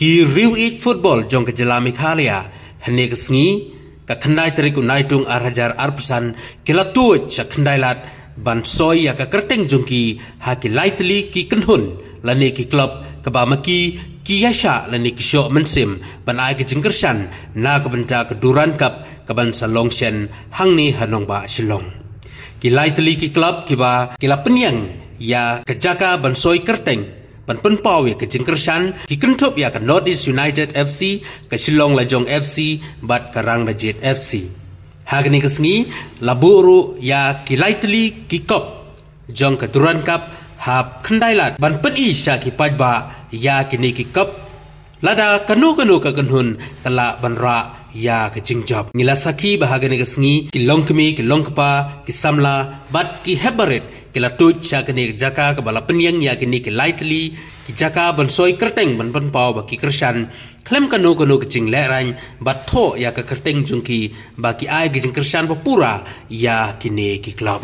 Ki riu it football jong ke jela Mikhalia hene ke sengi ka khandai teri ku naitung arhajar arpusan kila tuoj sa khandai lat ban soy ya ka kerteng jong ki ha ki lightly ki kenhun lani ki club ka ba maki ki yasha lani ki show mensim ban ai ki jingkershan na ka banja ka duran kap ka ban salong shen hangni hanong ba shilong ki lightly ki club ki ba kila penyang ya ka jaka ban soy kerteng ban penpau ya ke jingkershan ki kentop ya ke North East United FC ke Shillong Lajong FC bat Karang Rajit FC hagni kesni laburu ya ki lightly ki kop jong ke Duran Cup hap khandailat ban peni sha ki pajba ya ki ni ki kop lada kanu ka kenhun kala banra ya ke jingjob ngila saki bahagani kesni ki longkemi ki longkpa ki samla bat ki hebarit kila tuj cha kini jaka ke bala penyang ya kini ki lightly ki jaka ban soy kerteng ban pau baki kershan klem kanu ke jing lerang bat tho ya ke kerteng jungki baki ai ki jing kershan pura ya kini ki club